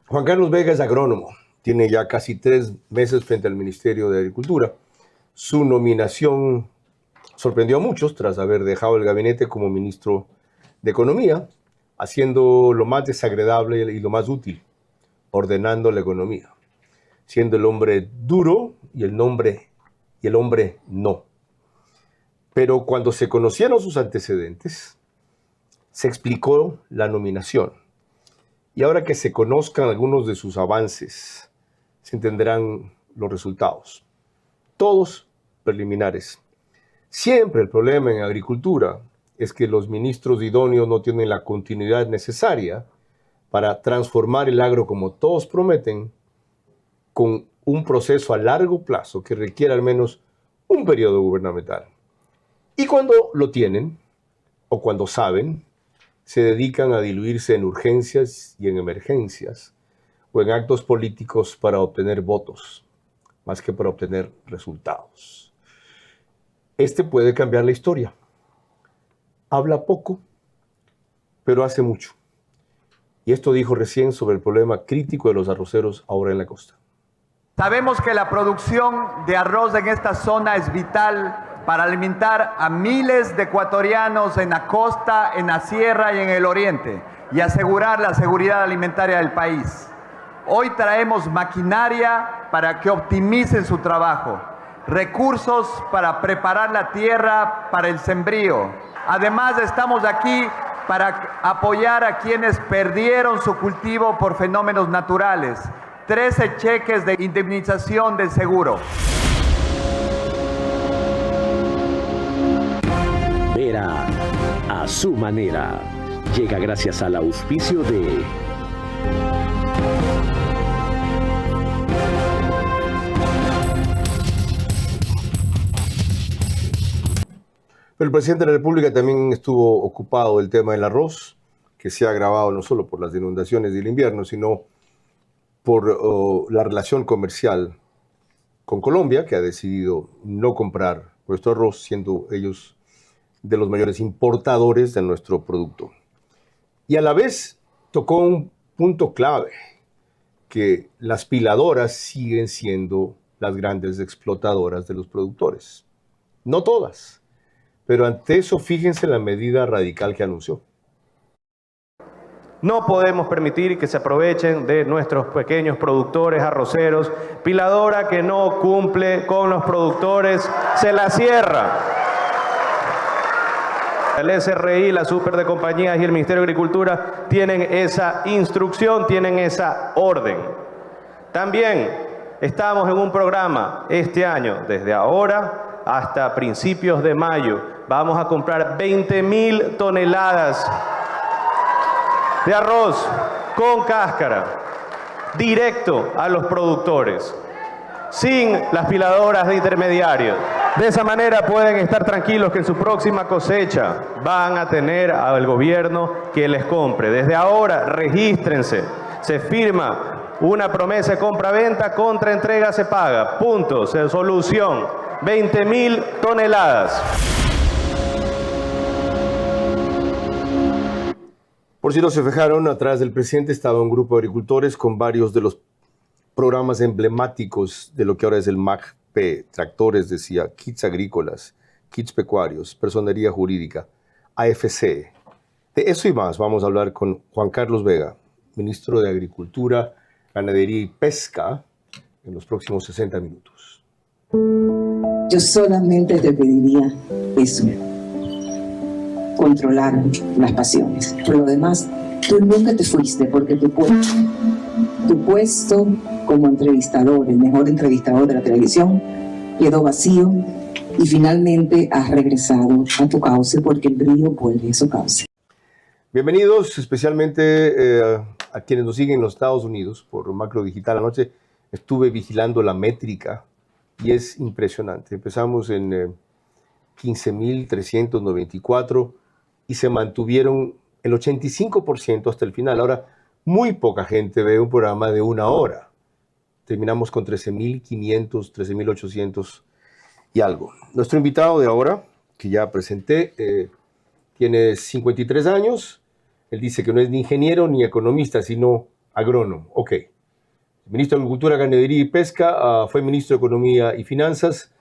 Juan Carlos Vega es agrónomo, tiene ya casi 3 meses frente al Ministerio de Agricultura. Su nominación sorprendió a muchos tras haber dejado el gabinete como ministro de Economía, haciendo lo más desagradable y lo más útil, ordenando la economía, siendo el hombre duro y el hombre no. Pero cuando se conocieron sus antecedentes, se explicó la nominación. Y ahora que se conozcan algunos de sus avances, se entenderán los resultados. Todos preliminares. Siempre el problema en agricultura es que los ministros idóneos no tienen la continuidad necesaria para transformar el agro como todos prometen, con un proceso a largo plazo que requiere al menos un periodo gubernamental. Y cuando lo tienen, o cuando saben, se dedican a diluirse en urgencias y en emergencias, o en actos políticos para obtener votos, más que para obtener resultados. Este puede cambiar la historia. Habla poco, pero hace mucho. Y esto dijo recién sobre el problema crítico de los arroceros ahora en la costa. Sabemos que la producción de arroz en esta zona es vital para alimentar a miles de ecuatorianos en la costa, en la sierra y en el oriente, y asegurar la seguridad alimentaria del país. Hoy traemos maquinaria para que optimicen su trabajo, recursos para preparar la tierra para el sembrío. Además, estamos aquí para apoyar a quienes perdieron su cultivo por fenómenos naturales. 13 cheques de indemnización del seguro. Vera a su manera. Llega gracias al auspicio de Pero el presidente de la República también estuvo ocupado del tema del arroz, que se ha agravado no solo por las inundaciones del invierno, sino por la relación comercial con Colombia, que ha decidido no comprar nuestro arroz, siendo ellos de los mayores importadores de nuestro producto. Y a la vez tocó un punto clave, que las piladoras siguen siendo las grandes explotadoras de los productores. No todas, pero ante eso fíjense la medida radical que anunció. No podemos permitir que se aprovechen de nuestros pequeños productores arroceros. Piladora que no cumple con los productores, se la cierra. El SRI, la Super de Compañías y el Ministerio de Agricultura tienen esa instrucción, tienen esa orden. También estamos en un programa este año, desde ahora hasta principios de mayo. Vamos a comprar 20.000 toneladas de arroz con cáscara, directo a los productores, sin las piladoras de intermediarios. De esa manera pueden estar tranquilos que en su próxima cosecha van a tener al gobierno que les compre. Desde ahora, regístrense, se firma una promesa de compra-venta, contra entrega se paga. Punto, solución, 20.000 toneladas. Por si no se fijaron, atrás del presidente estaba un grupo de agricultores con varios de los programas emblemáticos de lo que ahora es el MAGP, tractores, decía, kits agrícolas, kits pecuarios, personería jurídica, AFC. De eso y más vamos a hablar con Juan Carlos Vega, ministro de Agricultura, Ganadería y Pesca, en los próximos 60 minutos. Yo solamente te pediría eso. Controlar las pasiones. Por lo demás, tú nunca te fuiste porque tu puesto como entrevistador, el mejor entrevistador de la televisión, quedó vacío y finalmente has regresado a tu cauce porque el brío vuelve a su cauce. Bienvenidos especialmente a quienes nos siguen en los Estados Unidos por Macro Digital. Anoche estuve vigilando la métrica y es impresionante. Empezamos en 15.394 y se mantuvieron el 85% hasta el final. Ahora, muy poca gente ve un programa de 1 hora. Terminamos con 13.500, 13.800 y algo. Nuestro invitado de ahora, que ya presenté, tiene 53 años. Él dice que no es ni ingeniero ni economista, sino agrónomo, ok. Ministro de Agricultura, Ganadería y Pesca, fue ministro de Economía y Finanzas.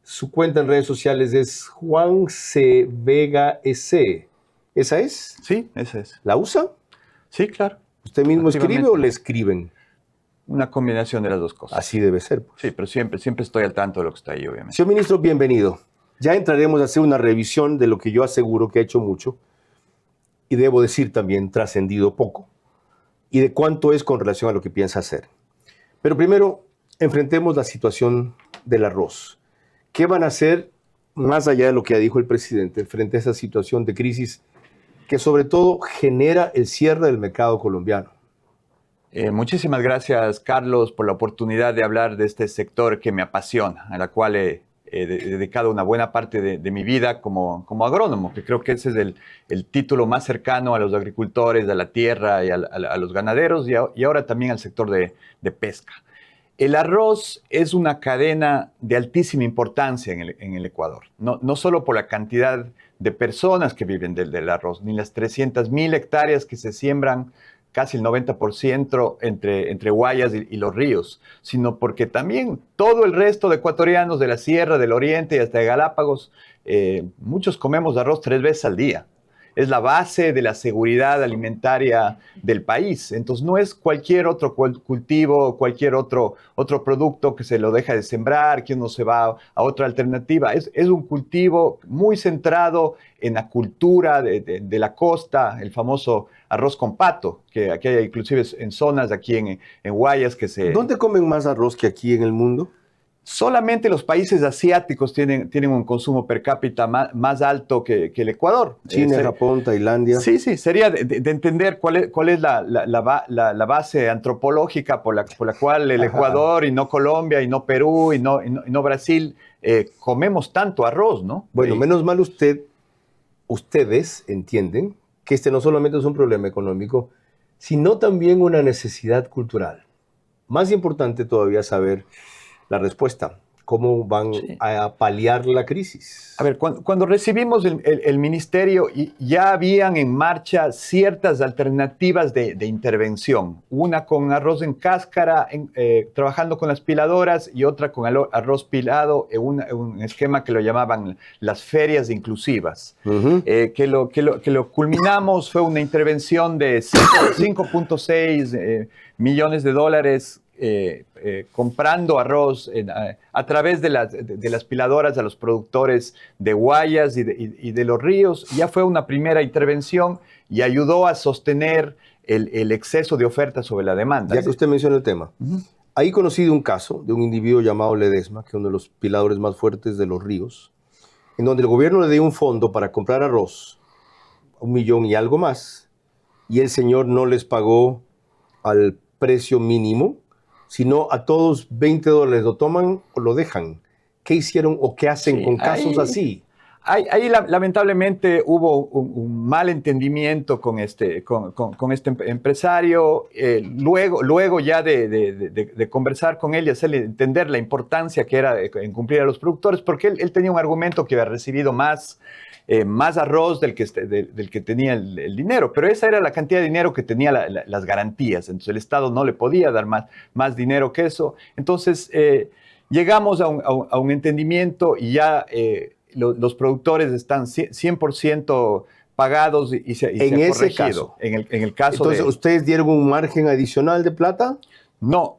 Su cuenta en redes sociales es Juan C. Vega S. ¿Esa es? Sí, ese es. ¿La usa? Sí, claro. ¿Usted mismo escribe Activamente. o le escriben? Una combinación de las dos cosas. Así debe ser. Pues. Sí, pero siempre estoy al tanto de lo que está ahí, obviamente. Señor ministro, bienvenido. Ya entraremos a hacer una revisión de lo que yo aseguro que ha hecho mucho y debo decir también trascendido poco y de cuánto es con relación a lo que piensa hacer. Pero primero, enfrentemos la situación del arroz. ¿Qué van a hacer, más allá de lo que ya dijo el presidente, frente a esa situación de crisis que sobre todo genera el cierre del mercado colombiano? Muchísimas gracias, Carlos, por la oportunidad de hablar de este sector que me apasiona, a la cual he dedicado una buena parte de mi vida como agrónomo, que creo que ese es el título más cercano a los agricultores, a la tierra y a los ganaderos y ahora también al sector de pesca. El arroz es una cadena de altísima importancia en el Ecuador, no solo por la cantidad de personas que viven del arroz, ni las 300.000 hectáreas que se siembran, casi el 90% entre Guayas y los ríos, sino porque también todo el resto de ecuatorianos de la sierra, del oriente y hasta de Galápagos, muchos comemos arroz 3 veces al día. Es la base de la seguridad alimentaria del país. Entonces no es cualquier otro cultivo, cualquier otro producto que se lo deja de sembrar, que uno se va a otra alternativa. Es un cultivo muy centrado en la cultura de la costa, el famoso arroz con pato, que aquí hay inclusive en zonas aquí en Guayas que se... ¿Dónde comen más arroz que aquí en el mundo? Solamente los países asiáticos tienen un consumo per cápita más alto que el Ecuador. China, Japón, Tailandia. Sí, sería de entender cuál es la base antropológica por la cual el Ecuador y no Colombia y no Perú y no Brasil comemos tanto arroz, ¿no? Bueno, menos mal ustedes entienden que este no solamente es un problema económico, sino también una necesidad cultural. Más importante todavía saber la respuesta. ¿Cómo van a paliar la crisis? A ver, cuando recibimos el ministerio, ya habían en marcha ciertas alternativas de intervención. Una con arroz en cáscara, trabajando con las piladoras, y otra con arroz pilado, un esquema que lo llamaban las ferias inclusivas. Que lo culminamos fue una intervención de 5.6 millones de dólares comprando arroz a través de las piladoras a los productores de Guayas y de los ríos. Ya fue una primera intervención y ayudó a sostener el exceso de oferta sobre la demanda. Ya que usted menciona el tema, ahí conocí de un caso de un individuo llamado Ledesma, que es uno de los piladores más fuertes de los ríos, en donde el gobierno le dio un fondo para comprar arroz, 1 millón y algo más, y el señor no les pagó al precio mínimo, sino a todos $20 lo toman o lo dejan. ¿Qué hicieron o qué hacen con casos así? Ahí lamentablemente hubo un mal entendimiento con este empresario. Luego ya de conversar con él y hacerle entender la importancia que era en cumplir a los productores, porque él tenía un argumento que había recibido más arroz del que tenía el dinero, pero esa era la cantidad de dinero que tenía las garantías. Entonces el Estado no le podía dar más dinero que eso. Entonces llegamos a un entendimiento y ya los productores están 100% pagados y se ha corregido. Caso. En el caso entonces, ¿ustedes dieron un margen adicional de plata? No.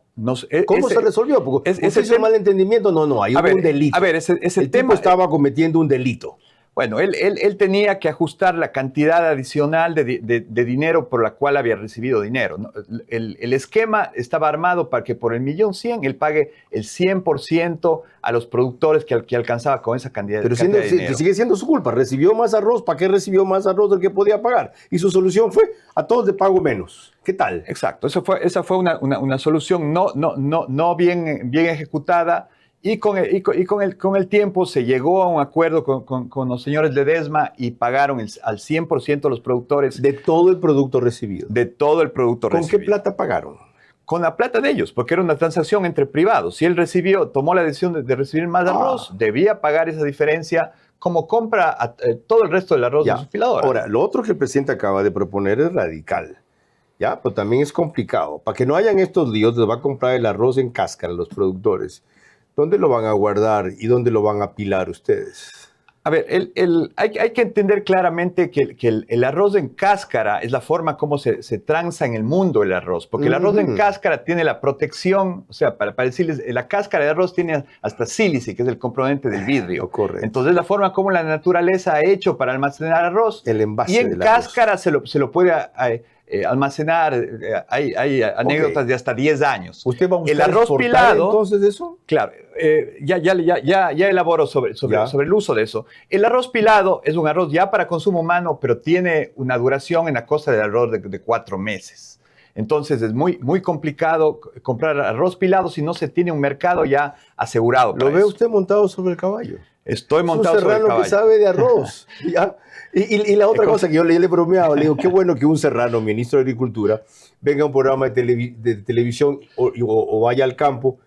¿Cómo se resolvió? Porque ese es un malentendimiento. No, hay un delito. A ver, ese el tipo estaba cometiendo un delito. Bueno, él tenía que ajustar la cantidad adicional de dinero por la cual había recibido dinero, ¿no? El esquema estaba armado para que por el 1.100.000 él pague el 100% a los productores que alcanzaba con esa cantidad de dinero. Pero sigue siendo su culpa. Recibió más arroz. ¿Para qué recibió más arroz del que podía pagar? Y su solución fue: a todos le pago menos. ¿Qué tal? Exacto. Esa fue una solución no bien ejecutada. Y con el tiempo se llegó a un acuerdo con los señores Ledesma y pagaron al 100% los productores. De todo el producto recibido. De todo el producto recibido. ¿Con qué plata pagaron? Con la plata de ellos, porque era una transacción entre privados. Si él tomó la decisión de recibir más arroz, debía pagar esa diferencia como compra todo el resto del arroz de sus piladoras. Ahora, lo otro que el presidente acaba de proponer es radical. Ya, pues también es complicado. Para que no hayan estos líos, les va a comprar el arroz en cáscara los productores. ¿Dónde lo van a guardar y dónde lo van a apilar ustedes? A ver, hay que entender claramente que el arroz en cáscara es la forma como se tranza en el mundo el arroz, porque el arroz en cáscara tiene la protección, o sea, para decirles, la cáscara de arroz tiene hasta sílice, que es el componente del vidrio. Correcto. Entonces, la forma como la naturaleza ha hecho para almacenar arroz, El envase y en del cáscara se lo puede almacenar, hay anécdotas de hasta 10 años. ¿Usted va a buscar el arroz exportar, pilado, entonces eso? Claro, ya elaboro sobre el uso de eso. El arroz pilado es un arroz ya para consumo humano, pero tiene una duración en la costa del arroz de 4 meses. Entonces es muy complicado comprar arroz pilado si no se tiene un mercado ya asegurado. ¿Lo ve usted montado sobre el caballo? Estoy montado sobre el caballo. Es un serrano que sabe de arroz. ¿Ya? Y la otra cosa que yo le bromeaba, le digo, qué bueno que un serrano, ministro de Agricultura, venga a un programa de televisión o vaya al campo,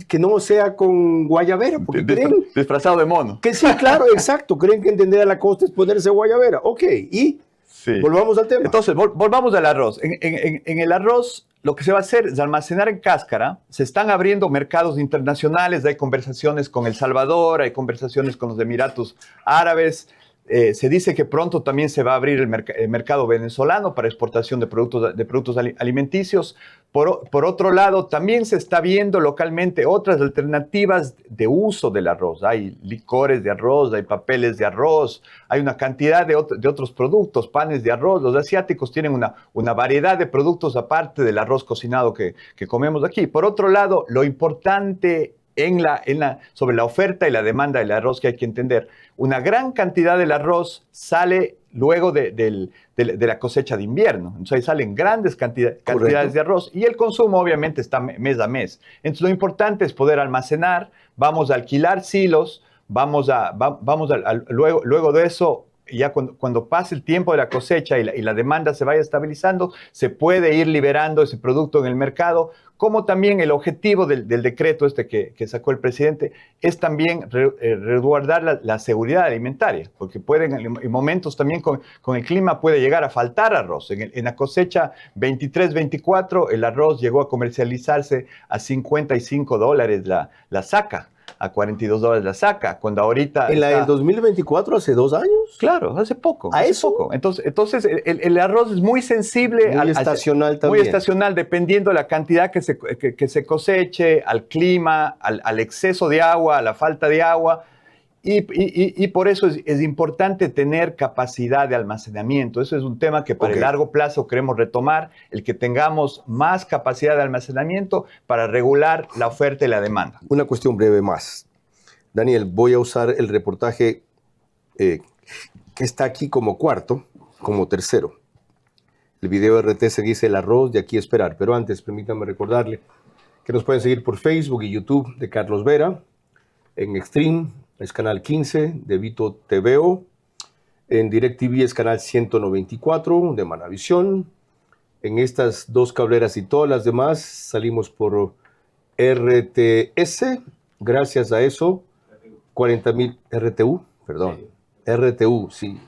que no sea con guayabera, porque creen... Disfrazado de mono. Que sí, claro, exacto. Creen que entender a la costa es ponerse guayabera. Ok, y sí. Volvamos al tema. Entonces, volvamos al arroz. En el arroz, lo que se va a hacer es almacenar en cáscara. Se están abriendo mercados internacionales. Hay conversaciones con El Salvador, hay conversaciones con los Emiratos Árabes. Se dice que pronto también se va a abrir el mercado venezolano para exportación de productos alimenticios. Por otro lado, también se está viendo localmente otras alternativas de uso del arroz. Hay licores de arroz, hay papeles de arroz, hay una cantidad de otros productos, panes de arroz. Los asiáticos tienen una variedad de productos aparte del arroz cocinado que comemos aquí. Por otro lado, lo importante sobre la oferta y la demanda del arroz que hay que entender. Una gran cantidad del arroz sale luego de la cosecha de invierno. Entonces ahí salen grandes cantidades de arroz y el consumo obviamente está mes a mes. Entonces lo importante es poder almacenar, vamos a alquilar silos, luego de eso, ya cuando pase el tiempo de la cosecha y la demanda se vaya estabilizando, se puede ir liberando ese producto en el mercado, como también el objetivo del decreto que sacó el presidente es también resguardar la seguridad alimentaria, porque en momentos también con el clima puede llegar a faltar arroz. En la cosecha 23-24 el arroz llegó a comercializarse a $55 la saca, a $42 la saca, cuando ahorita... ¿En la del 2024, hace 2 años? Claro, hace poco. ¿A eso? Poco. Entonces el arroz es muy sensible. Muy estacional también. Muy estacional, dependiendo de la cantidad que se coseche, al clima, al exceso de agua, a la falta de agua. Y por eso es importante tener capacidad de almacenamiento. Eso es un tema que para el largo plazo queremos retomar, el que tengamos más capacidad de almacenamiento para regular la oferta y la demanda. Una cuestión breve más. Daniel, voy a usar el reportaje que está aquí como cuarto, como tercero. El video RTS dice el arroz de aquí a esperar, pero antes permítanme recordarle que nos pueden seguir por Facebook y YouTube de Carlos Vera, en Extreme es canal 15 de Vito TVO, en DirecTV es canal 194 de Manavisión. En estas 2 cableras y todas las demás salimos por RTS. Gracias a eso, 40,000 RTU, sí.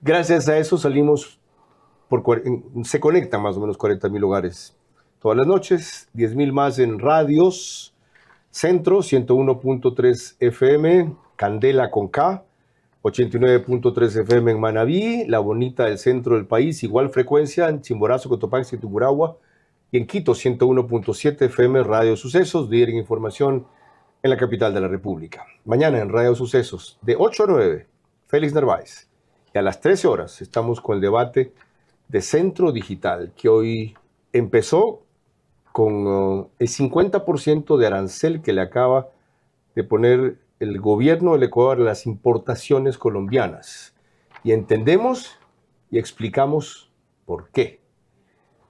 Gracias a eso salimos se conectan más o menos 40,000 hogares todas las noches, 10,000 más en radios. Centro, 101.3 FM, Candela con K, 89.3 FM en Manabí, La Bonita del centro del país, igual frecuencia en Chimborazo, Cotopaxi y Tungurahua, y en Quito, 101.7 FM, Radio Sucesos, líder en información en la capital de la República. Mañana en Radio Sucesos, de 8 a 9, Félix Narváez, y a las 13 horas estamos con el debate de Centro Digital, que hoy empezó con el 50% de arancel que le acaba de poner el gobierno del Ecuador a las importaciones colombianas. Y entendemos y explicamos por qué.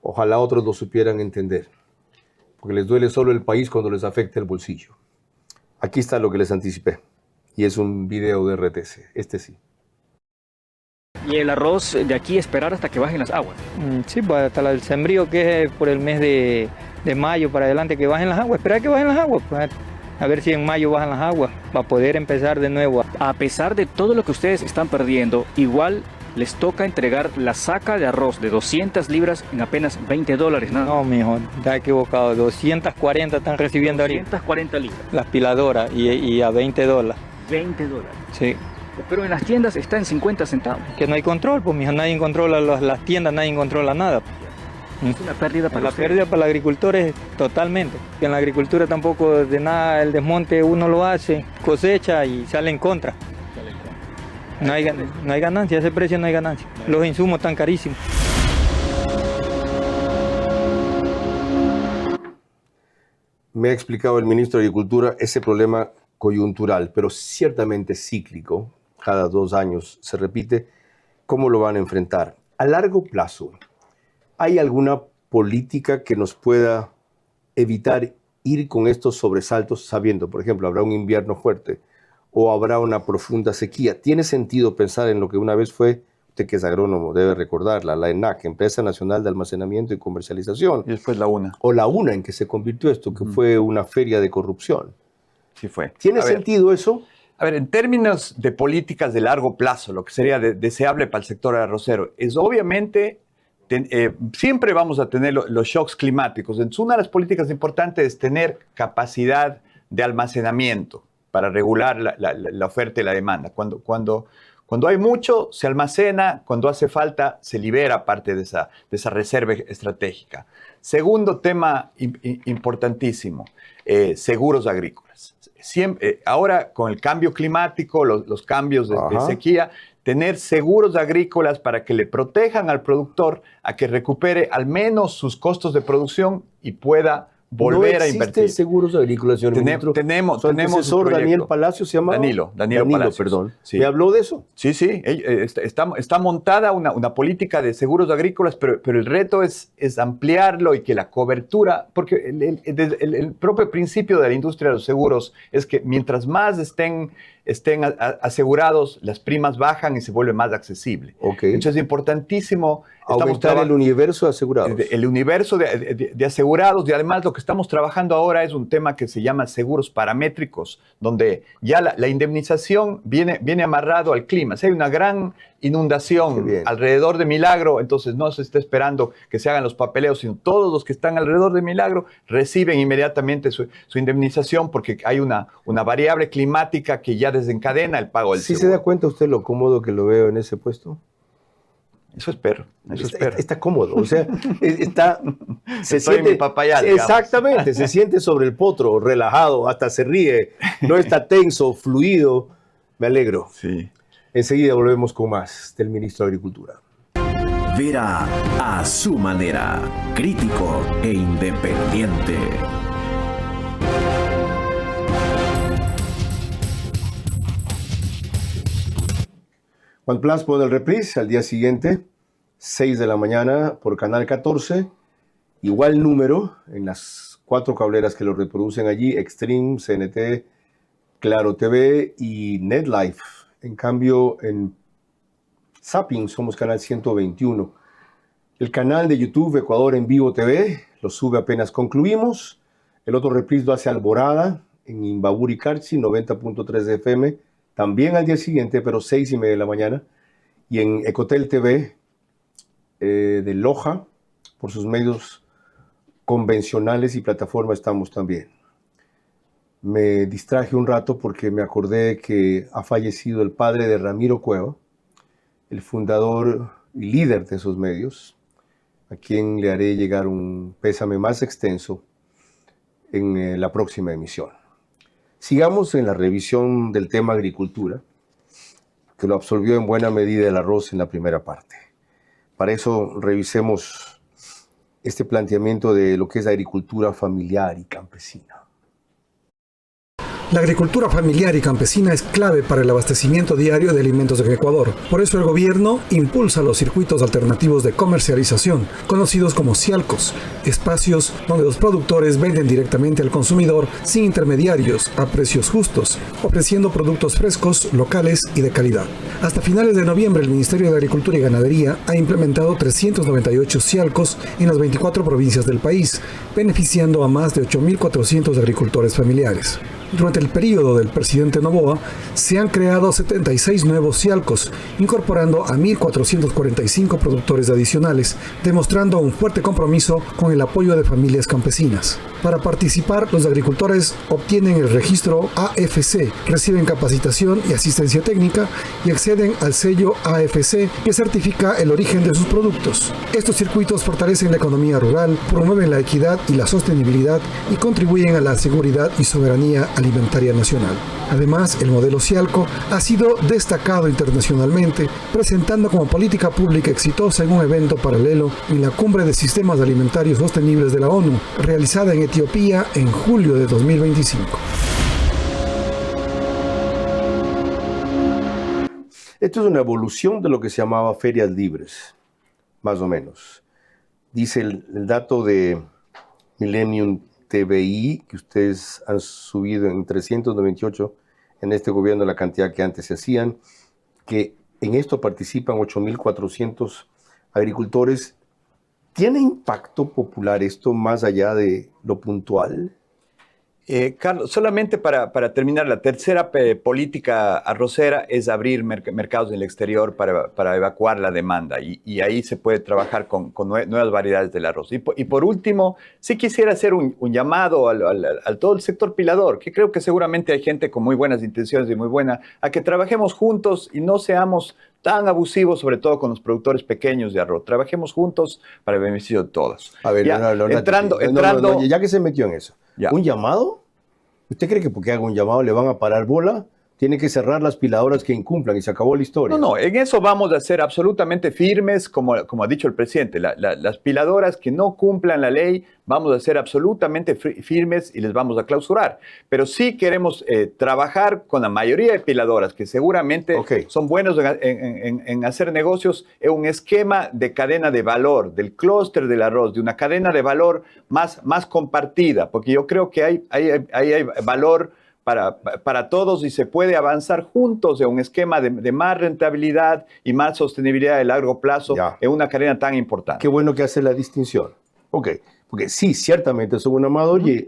Ojalá otros lo supieran entender, porque les duele solo el país cuando les afecta el bolsillo. Aquí está lo que les anticipé, y es un video de RTS, este sí. Y el arroz de aquí esperar hasta que bajen las aguas. Sí, pues hasta el sembrío, que es por el mes de mayo para adelante, que bajen las aguas, esperar que bajen las aguas, pues, a ver si en mayo bajan las aguas, para poder empezar de nuevo. A pesar de todo lo que ustedes están perdiendo, igual les toca entregar la saca de arroz de 200 libras en apenas $20, ¿no? No, mijo, está equivocado. 240 están recibiendo ahorita 240 libras. las piladoras y a $20. $20. Sí. Pero en las tiendas está en 50 centavos. Que no hay control, pues, mijo, nadie controla las tiendas, nadie controla nada. Es una pérdida para La ustedes. pérdida para el agricultor es totalmente. Que en la agricultura tampoco de nada, el desmonte uno lo hace, cosecha y sale en contra. No hay ganancia, ese precio no hay ganancia. Los insumos están carísimos. Me ha explicado el ministro de Agricultura ese problema coyuntural, pero ciertamente cíclico, cada 2 años se repite. ¿Cómo lo van a enfrentar? A largo plazo, ¿hay alguna política que nos pueda evitar ir con estos sobresaltos sabiendo, por ejemplo, habrá un invierno fuerte o habrá una profunda sequía? ¿Tiene sentido pensar en lo que una vez fue, usted que es agrónomo debe recordarla, la ENAC, Empresa Nacional de Almacenamiento y Comercialización, Y después la UNA. o la UNA en que se convirtió esto, que fue una feria de corrupción? Sí fue. ¿Tiene A ver, sentido eso? A ver, en términos de políticas de largo plazo, lo que sería deseable para el sector arrocero es obviamente, siempre vamos a tener los shocks climáticos. Entonces, una de las políticas importantes es tener capacidad de almacenamiento para regular la oferta y la demanda. Cuando hay mucho, se almacena; cuando hace falta, se libera parte de esa reserva estratégica. Segundo tema importantísimo, seguros agrícolas. Ahora, con el cambio climático, los cambios de sequía, tener seguros agrícolas para que le protejan al productor a que recupere al menos sus costos de producción y pueda volver a invertir. ¿No existen seguros agrícolas, señor ministro? Tenemos Su antecesor, un Daniel proyecto. Palacio, ¿se llama? Danilo Palacios. Perdón. Sí. ¿Me habló de eso? Sí, está montada una política de seguros agrícolas, pero el reto es ampliarlo y que la cobertura, porque el propio principio de la industria de los seguros es que mientras más estén asegurados, las primas bajan y se vuelve más accesible. Okay. Entonces es importantísimo Aumentar el universo de asegurados. El universo de asegurados, y además lo que estamos trabajando ahora es un tema que se llama seguros paramétricos, donde ya la indemnización viene amarrado al clima. Si hay una gran inundación alrededor de Milagro, entonces no se está esperando que se hagan los papeleos, sino todos los que están alrededor de Milagro reciben inmediatamente su indemnización, porque hay una variable climática que ya desencadena el pago del seguro. ¿Sí se da cuenta usted lo cómodo que lo veo en ese puesto? Eso espero. Está cómodo, o sea, se Estoy en mi papayal, digamos. Exactamente, se siente sobre el potro, relajado, hasta se ríe, no está tenso, fluido. Me alegro. Sí. Enseguida volvemos con más del ministro de Agricultura. Vera a su manera, crítico e independiente. OnePlus pone el reprise al día siguiente, 6 de la mañana por Canal 14. Igual número en las 4 cableras que lo reproducen allí: Extreme, CNT, Claro TV y NetLife. En cambio, en Zapping somos canal 121. El canal de YouTube Ecuador en Vivo TV lo sube apenas concluimos. El otro reprise lo hace Alborada en Imbabura y Carchi, 90.3 de FM. También al día siguiente, pero 6:30 de la mañana. Y en Ecotel TV de Loja, por sus medios convencionales y plataforma, estamos también. Me distraje un rato porque me acordé que ha fallecido el padre de Ramiro Cueva, el fundador y líder de esos medios, a quien le haré llegar un pésame más extenso en la próxima emisión. Sigamos en la revisión del tema agricultura, que lo absorbió en buena medida el arroz en la primera parte. Para eso revisemos este planteamiento de lo que es la agricultura familiar y campesina. La agricultura familiar y campesina es clave para el abastecimiento diario de alimentos en Ecuador. Por eso el gobierno impulsa los circuitos alternativos de comercialización, conocidos como cialcos, espacios donde los productores venden directamente al consumidor sin intermediarios a precios justos, ofreciendo productos frescos, locales y de calidad. Hasta finales de noviembre, el Ministerio de Agricultura y Ganadería ha implementado 398 cialcos en las 24 provincias del país, beneficiando a más de 8.400 agricultores familiares. Durante el periodo del presidente Noboa, se han creado 76 nuevos cialcos, incorporando a 1.445 productores adicionales, demostrando un fuerte compromiso con el apoyo de familias campesinas. Para participar, los agricultores obtienen el registro AFC, reciben capacitación y asistencia técnica y acceden al sello AFC que certifica el origen de sus productos. Estos circuitos fortalecen la economía rural, promueven la equidad y la sostenibilidad y contribuyen a la seguridad y soberanía alimentaria nacional. Además, el modelo Cialco ha sido destacado internacionalmente, presentando como política pública exitosa en un evento paralelo en la Cumbre de Sistemas Alimentarios Sostenibles de la ONU, realizada en Etiopía en julio de 2025. Esto es una evolución de lo que se llamaba ferias libres, más o menos. Dice el dato de Millennium TVI, que ustedes han subido en 398 en este gobierno la cantidad que antes se hacían, que en esto participan 8.400 agricultores. ¿Tiene impacto popular esto más allá de lo puntual? Carlos, solamente para terminar, la tercera política arrocera es abrir mercados en el exterior para evacuar la demanda y ahí se puede trabajar con nuevas variedades del arroz. Y por último, sí quisiera hacer un llamado al todo el sector pilador, que creo que seguramente hay gente con muy buenas intenciones y muy buena, a que trabajemos juntos y no seamos tan abusivos, sobre todo con los productores pequeños de arroz. Trabajemos juntos para el beneficio de todos. A ver, ya, entrando, ya que se metió en eso, ¿un llamado? ¿Usted cree que porque haga un llamado le van a parar bola? Tiene que cerrar las piladoras que incumplan y se acabó la historia. No, en eso vamos a ser absolutamente firmes, como ha dicho el presidente. Las piladoras que no cumplan la ley, vamos a ser absolutamente firmes y les vamos a clausurar. Pero sí queremos trabajar con la mayoría de piladoras, que seguramente son buenos en hacer negocios, en un esquema de cadena de valor, del clúster del arroz, de una cadena de valor más compartida, porque yo creo que hay valor para todos y se puede avanzar juntos en un esquema de más rentabilidad y más sostenibilidad de largo plazo en una cadena tan importante. Qué bueno que hace la distinción. Porque sí, ciertamente son una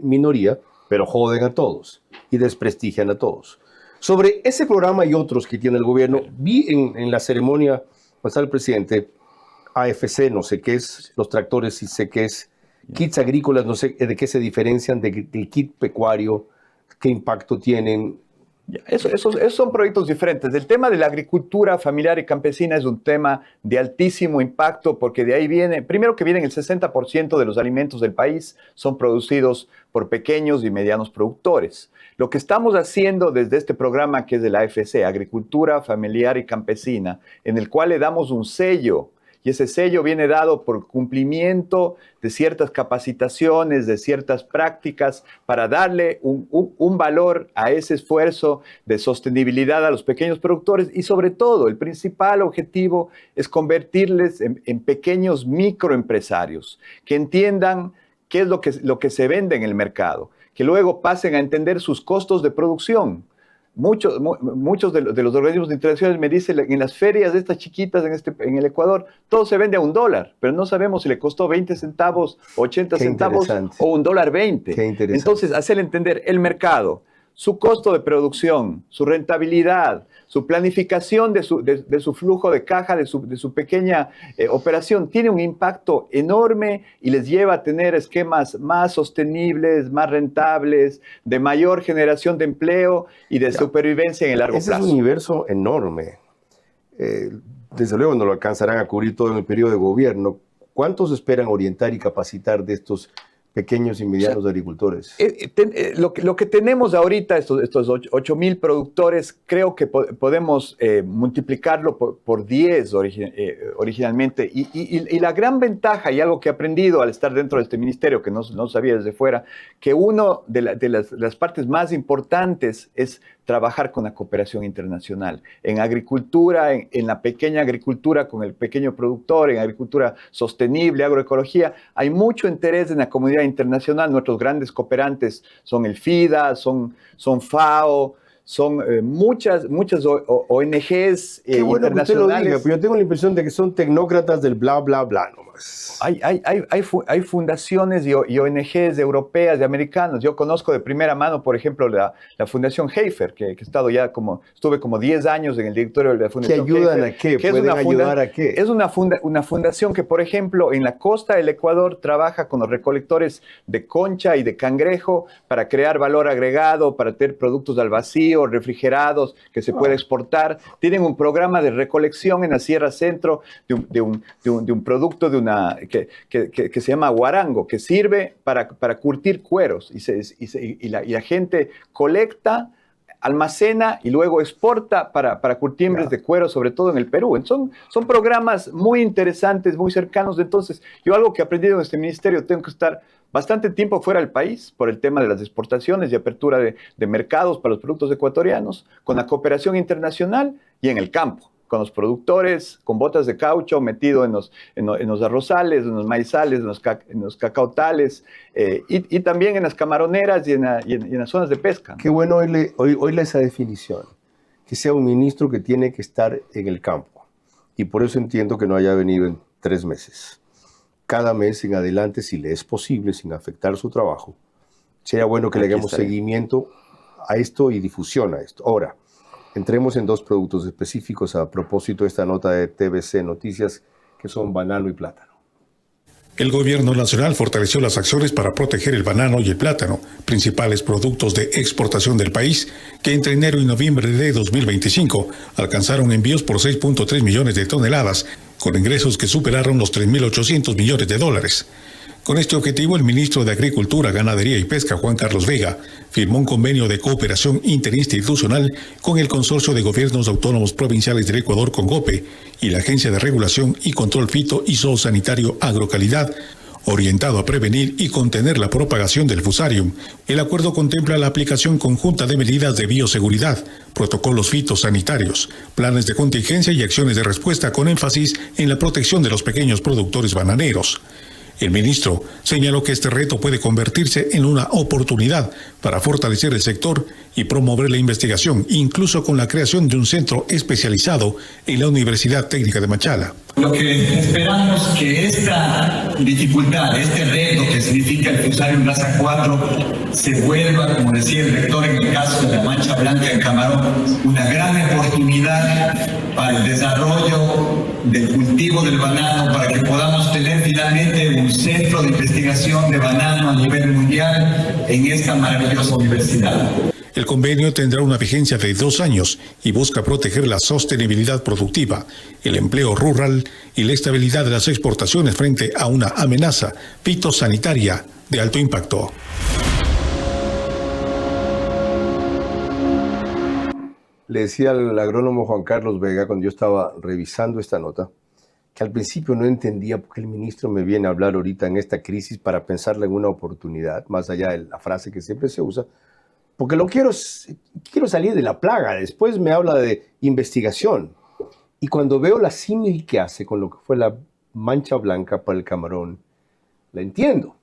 minoría, pero joden a todos y desprestigian a todos. Sobre ese programa y otros que tiene el gobierno, vi en la ceremonia pasada el presidente, AFC, no sé qué es, los tractores sí sé qué es, kits agrícolas, no sé de qué se diferencian del kit pecuario. ¿Qué impacto tienen? Esos son proyectos diferentes. El tema de la agricultura familiar y campesina es un tema de altísimo impacto porque de ahí viene, primero que vienen el 60% de los alimentos del país son producidos por pequeños y medianos productores. Lo que estamos haciendo desde este programa que es de la AFC, Agricultura Familiar y Campesina, en el cual le damos un sello. Y ese sello viene dado por cumplimiento de ciertas capacitaciones, de ciertas prácticas, para darle un valor a ese esfuerzo de sostenibilidad a los pequeños productores. Y sobre todo, el principal objetivo es convertirles en pequeños microempresarios, que entiendan qué es lo que se vende en el mercado, que luego pasen a entender sus costos de producción. Muchos de los organismos internacionales me dicen en las ferias de estas chiquitas en el Ecuador, todo se vende a $1, pero no sabemos si le costó 20 centavos, 80 centavos o $1.20. Entonces, hacer entender el mercado, su costo de producción, su rentabilidad, su planificación de su flujo de caja, de su pequeña operación, tiene un impacto enorme y les lleva a tener esquemas más sostenibles, más rentables, de mayor generación de empleo y de supervivencia en el largo plazo. Ese es un universo enorme. Desde luego no lo alcanzarán a cubrir todo en el periodo de gobierno. ¿Cuántos esperan orientar y capacitar de estos pequeños y medianos agricultores? Lo que tenemos ahorita, estos 8.000 productores, creo que podemos multiplicarlo por 10 originalmente. Y la gran ventaja, y algo que he aprendido al estar dentro de este ministerio, que no sabía desde fuera, que una de las partes más importantes es trabajar con la cooperación internacional. En agricultura, en la pequeña agricultura con el pequeño productor, en agricultura sostenible, agroecología, hay mucho interés en la comunidad internacional. Nuestros grandes cooperantes son el FIDA, son FAO, son muchas ONGs Qué bueno internacionales. que usted lo diga, pero yo tengo la impresión de que son tecnócratas del bla, bla, bla nomás. pues. Hay fundaciones y ONGs europeas y americanas. Yo conozco de primera mano, por ejemplo, la Fundación Heifer, que he estado ya estuve como 10 años en el directorio de la Fundación ¿Que ayudan Heifer, a qué? Que ¿Pueden ayudar a qué? Es una fundación que, por ejemplo, en la costa del Ecuador trabaja con los recolectores de concha y de cangrejo para crear valor agregado, para tener productos al vacío, refrigerados, que se puede exportar. Tienen un programa de recolección en la Sierra Centro de un producto que se llama guarango, que sirve para curtir cueros y la gente colecta, almacena y luego exporta para curtiembres de cuero, sobre todo en el Perú. Son programas muy interesantes, muy cercanos. Entonces, yo algo que he aprendido en este ministerio, tengo que estar bastante tiempo fuera del país por el tema de las exportaciones y apertura de mercados para los productos ecuatorianos, con la cooperación internacional y en el campo, con los productores, con botas de caucho metido en los arrozales, en los maizales, en los cacautales, y también en las camaroneras y en las zonas de pesca. Qué bueno oírle esa definición, que sea un ministro que tiene que estar en el campo. Y por eso entiendo que no haya venido en 3 meses. Cada mes en adelante, si le es posible, sin afectar su trabajo, sería bueno que le hagamos seguimiento a esto y difusión a esto. Ahora, entremos en 2 productos específicos a propósito de esta nota de TVC Noticias, que son banano y plátano. El gobierno nacional fortaleció las acciones para proteger el banano y el plátano, principales productos de exportación del país, que entre enero y noviembre de 2025 alcanzaron envíos por 6.3 millones de toneladas, con ingresos que superaron los 3.800 millones de dólares. Con este objetivo, el ministro de Agricultura, Ganadería y Pesca, Juan Carlos Vega, firmó un convenio de cooperación interinstitucional con el Consorcio de Gobiernos Autónomos Provinciales del Ecuador, CONGOPE, y la Agencia de Regulación y Control Fito y Zoosanitario Agrocalidad, orientado a prevenir y contener la propagación del fusarium. El acuerdo contempla la aplicación conjunta de medidas de bioseguridad, protocolos fitosanitarios, planes de contingencia y acciones de respuesta con énfasis en la protección de los pequeños productores bananeros. El ministro señaló que este reto puede convertirse en una oportunidad para fortalecer el sector y promover la investigación, incluso con la creación de un centro especializado en la Universidad Técnica de Machala. Lo que esperamos que esta dificultad, este reto que significa el Fusarium raza 4, se vuelva, como decía el rector en el caso de la mancha blanca en Camarón, una gran oportunidad para el desarrollo del cultivo del banano, para que podamos tener finalmente un centro de investigación de banano a nivel mundial en esta maravillosa universidad. El convenio tendrá una vigencia de 2 años y busca proteger la sostenibilidad productiva, el empleo rural y la estabilidad de las exportaciones frente a una amenaza fitosanitaria de alto impacto. Le decía al agrónomo Juan Carlos Vega, cuando yo estaba revisando esta nota, que al principio no entendía por qué el ministro me viene a hablar ahorita en esta crisis para pensarla en una oportunidad, más allá de la frase que siempre se usa, porque quiero salir de la plaga. Después me habla de investigación. Y cuando veo la símil que hace con lo que fue la mancha blanca para el camarón, la entiendo.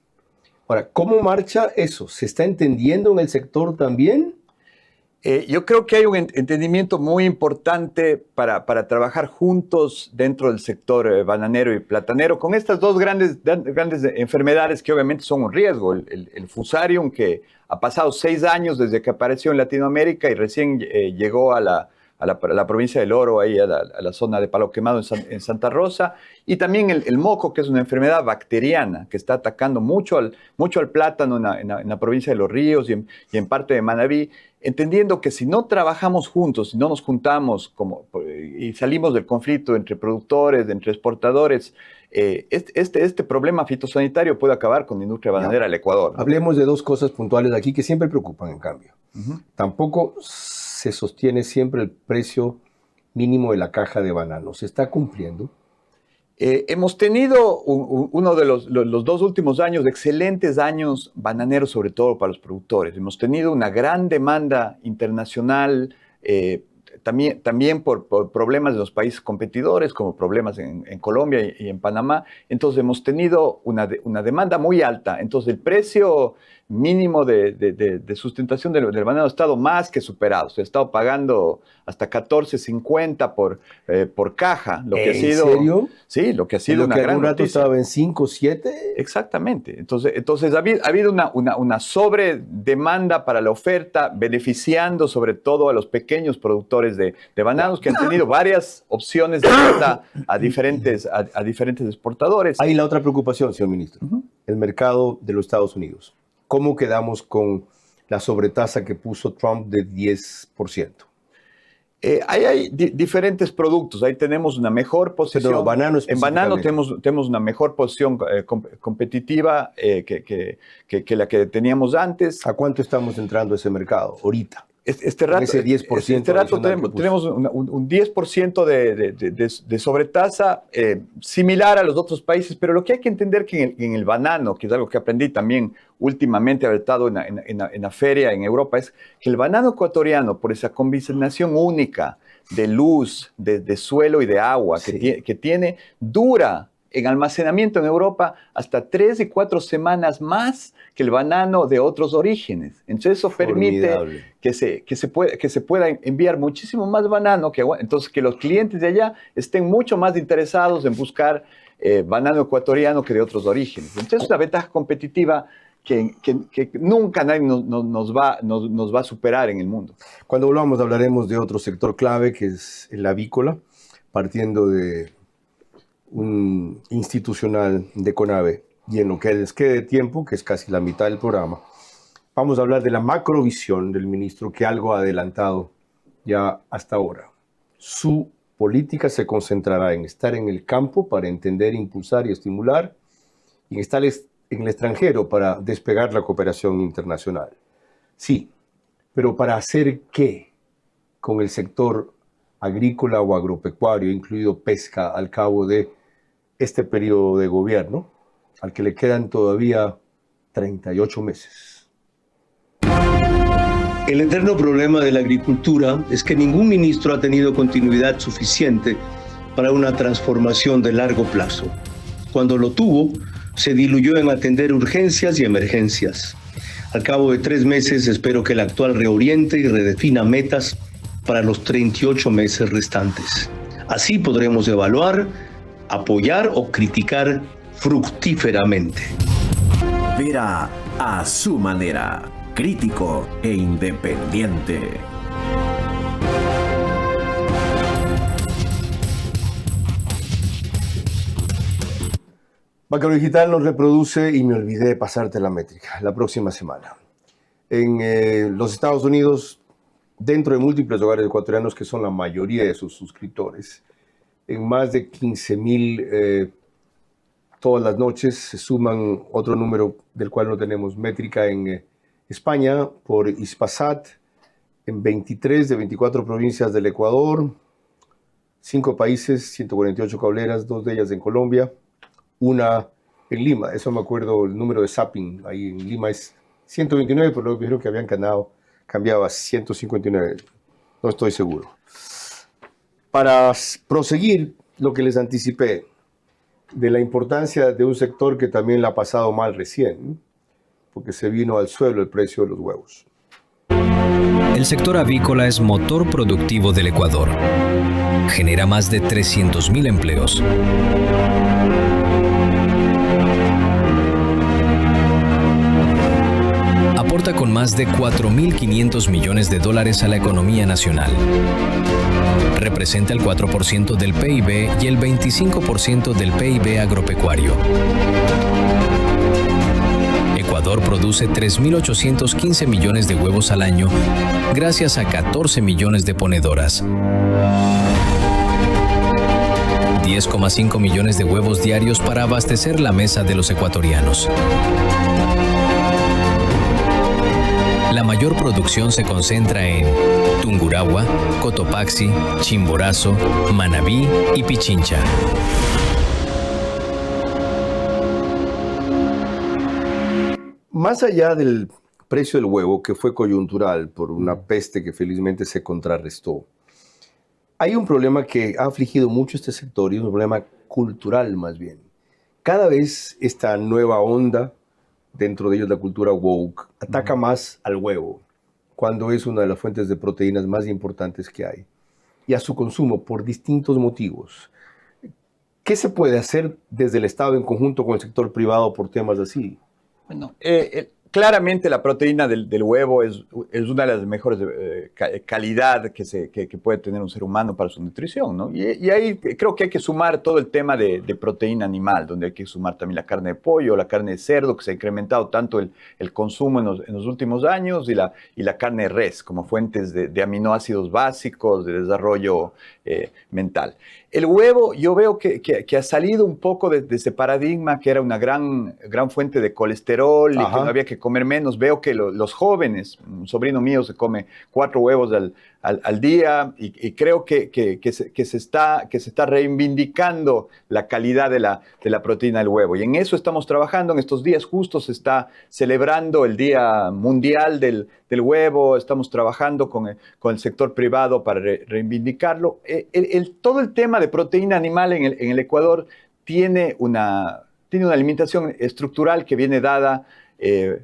Ahora, ¿cómo marcha eso? ¿Se está entendiendo en el sector también? Yo creo que hay un entendimiento muy importante para trabajar juntos dentro del sector bananero y platanero con estas 2 grandes enfermedades que obviamente son un riesgo. El Fusarium, que ha pasado 6 años desde que apareció en Latinoamérica y recién llegó a la provincia del Oro, ahí a la zona de Palo Quemado en Santa Rosa, y también el moco, que es una enfermedad bacteriana que está atacando mucho al plátano en la provincia de Los Ríos y en parte de Manabí, entendiendo que si no trabajamos juntos, si no nos juntamos y salimos del conflicto entre productores, entre exportadores, este problema fitosanitario puede acabar con la industria bananera del Ecuador, ¿no? Hablemos de 2 cosas puntuales aquí que siempre preocupan, en cambio. Tampoco se sostiene siempre el precio mínimo de la caja de banano. ¿Se está cumpliendo? Hemos tenido uno de los 2 últimos años, excelentes años bananeros, sobre todo para los productores. Hemos tenido una gran demanda internacional, también por problemas de los países competidores, como problemas en Colombia y en Panamá. Entonces hemos tenido una demanda muy alta. Entonces el precio mínimo de sustentación del banano ha estado más que superado. Se ha estado pagando hasta $14.50 por caja. Lo que ha sido, ¿en serio? Sí, lo que ha sido una gran rato noticia. estaba en 5, 7. Exactamente. Entonces ha habido una sobredemanda para la oferta, beneficiando sobre todo a los pequeños productores de bananos que han tenido varias opciones de venta a diferentes exportadores. Hay la otra preocupación, señor ministro, el mercado de los Estados Unidos. ¿Cómo quedamos con la sobretasa que puso Trump de 10%? Hay diferentes productos. Ahí tenemos una mejor posición. Pero banano en banano específicamente. tenemos una mejor posición competitiva que la que teníamos antes. ¿A cuánto estamos entrando a ese mercado ahorita? Este rato, ese 10% este rato adicional tenemos un 10% de sobretasa similar a los otros países, pero lo que hay que entender que en el banano, que es algo que aprendí también últimamente, haber estado en la feria en Europa, es que el banano ecuatoriano, por esa combinación única de luz, de suelo y de agua que tiene, dura en almacenamiento en Europa hasta 3 y 4 semanas más que el banano de otros orígenes. Entonces eso permite que se pueda enviar muchísimo más banano, entonces que los clientes de allá estén mucho más interesados en buscar banano ecuatoriano que de otros orígenes. Entonces es una ventaja competitiva que nunca nadie nos va a superar en el mundo. Cuando volvamos hablaremos de otro sector clave que es el avícola, partiendo de un institucional de CONAVE, y en lo que les quede tiempo, que es casi la mitad del programa, vamos a hablar de la macrovisión del ministro que algo ha adelantado ya hasta ahora. Su política se concentrará en estar en el campo para entender, impulsar y estimular, y en estar en el extranjero para despegar la cooperación internacional. Sí, pero ¿para hacer qué con el sector agrícola o agropecuario, incluido pesca, al cabo de este periodo de gobierno, al que le quedan todavía 38 meses? El eterno problema de la agricultura es que ningún ministro ha tenido continuidad suficiente para una transformación de largo plazo. Cuando lo tuvo, se diluyó en atender urgencias y emergencias. Al cabo de 3 meses, espero que el actual reoriente y redefina metas para los 38 meses restantes. Así podremos evaluar, apoyar o criticar fructíferamente. Vera a su manera, crítico e independiente. Macro Digital nos reproduce, y me olvidé de pasarte la métrica, la próxima semana. En los Estados Unidos, dentro de múltiples hogares ecuatorianos que son la mayoría de sus suscriptores, en más de 15,000 todas las noches se suman otro número del cual no tenemos métrica en España por Hispasat, en 23 de 24 provincias del Ecuador, 5 países, 148 cableras, 2 de ellas en Colombia, una en Lima. Eso me acuerdo, el número de zapping ahí en Lima es 129, pero luego dijeron que habían cambiado a 159, no estoy seguro. Para proseguir lo que les anticipé de la importancia de un sector que también la ha pasado mal recién, porque se vino al suelo el precio de los huevos. El sector avícola es motor productivo del Ecuador. Genera más de 300,000 empleos. Aporta con más de 4.500 millones de dólares a la economía nacional. Representa el 4% del PIB y el 25% del PIB agropecuario. Ecuador produce 3.815 millones de huevos al año gracias a 14 millones de ponedoras. 10,5 millones de huevos diarios para abastecer la mesa de los ecuatorianos. La mayor producción se concentra en Tungurahua, Cotopaxi, Chimborazo, Manabí y Pichincha. Más allá del precio del huevo, que fue coyuntural por una peste que felizmente se contrarrestó, Hay un problema que ha afligido mucho este sector y es un problema cultural más bien. Cada vez esta nueva onda, dentro de ellos la cultura woke, ataca más al huevo, cuando es una de las fuentes de proteínas más importantes que hay, y a su consumo por distintos motivos. ¿Qué se puede hacer desde el Estado en conjunto con el sector privado por temas así? Bueno, claramente la proteína del huevo es una de las mejores calidad que puede tener un ser humano para su nutrición, ¿no? Y ahí creo que hay que sumar todo el tema de proteína animal, donde hay que sumar también la carne de pollo, la carne de cerdo, que se ha incrementado tanto el consumo en los últimos años, y la carne de res como fuentes de aminoácidos básicos, de desarrollo mental. El huevo, yo veo que ha salido un poco de ese paradigma que era una gran fuente de colesterol y que no había que comer menos. Veo que los jóvenes, un sobrino mío se come 4 huevos al día, y creo que se está reivindicando la calidad de la proteína del huevo. Y en eso estamos trabajando. En estos días justo se está celebrando el Día Mundial del Huevo. Estamos trabajando con el sector privado para reivindicarlo. Todo el tema de proteína animal en el Ecuador tiene una alimentación estructural que viene dada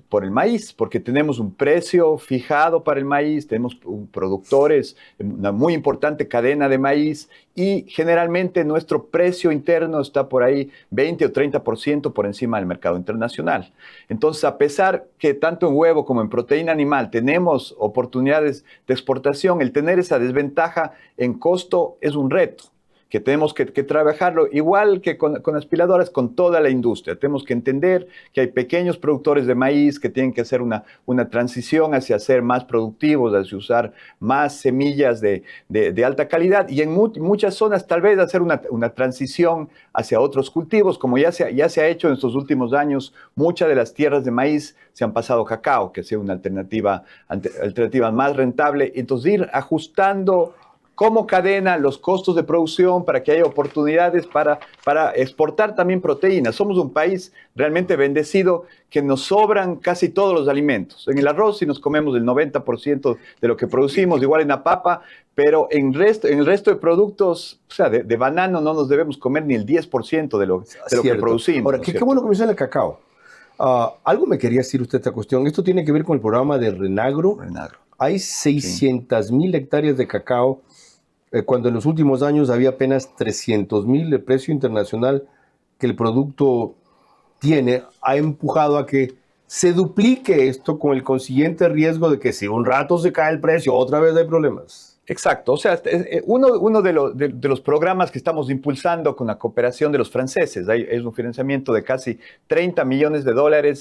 por el maíz, porque tenemos un precio fijado para el maíz, tenemos productores, una muy importante cadena de maíz, y generalmente nuestro precio interno está por ahí 20 o 30% por encima del mercado internacional. Entonces, a pesar que tanto en huevo como en proteína animal tenemos oportunidades de exportación, el tener esa desventaja en costo es un reto que tenemos que trabajarlo, igual que con aspiradoras, con toda la industria. Tenemos que entender que hay pequeños productores de maíz que tienen que hacer una transición hacia ser más productivos, hacia usar más semillas de alta calidad, y en muchas zonas tal vez hacer una transición hacia otros cultivos, como ya se ha hecho en estos últimos años. Muchas de las tierras de maíz se han pasado a cacao, que sea una alternativa más rentable. Entonces, ir ajustando como cadena los costos de producción para que haya oportunidades para exportar también proteínas. Somos un país realmente bendecido, que nos sobran casi todos los alimentos. En el arroz sí nos comemos el 90% de lo que producimos, igual en la papa, pero en el resto de productos, o sea, de banano no nos debemos comer ni el 10% de lo que producimos. Ahora, qué bueno que menciona el cacao. Algo me quería decir usted esta cuestión. Esto tiene que ver con el programa de Renagro. Hay 600,000 hectáreas de cacao, cuando en los últimos años había apenas 300,000. El precio internacional que el producto tiene ha empujado a que se duplique esto, con el consiguiente riesgo de que si un rato se cae el precio, otra vez hay problemas. Exacto. O sea, uno de los programas que estamos impulsando con la cooperación de los franceses es un financiamiento de casi $30 millones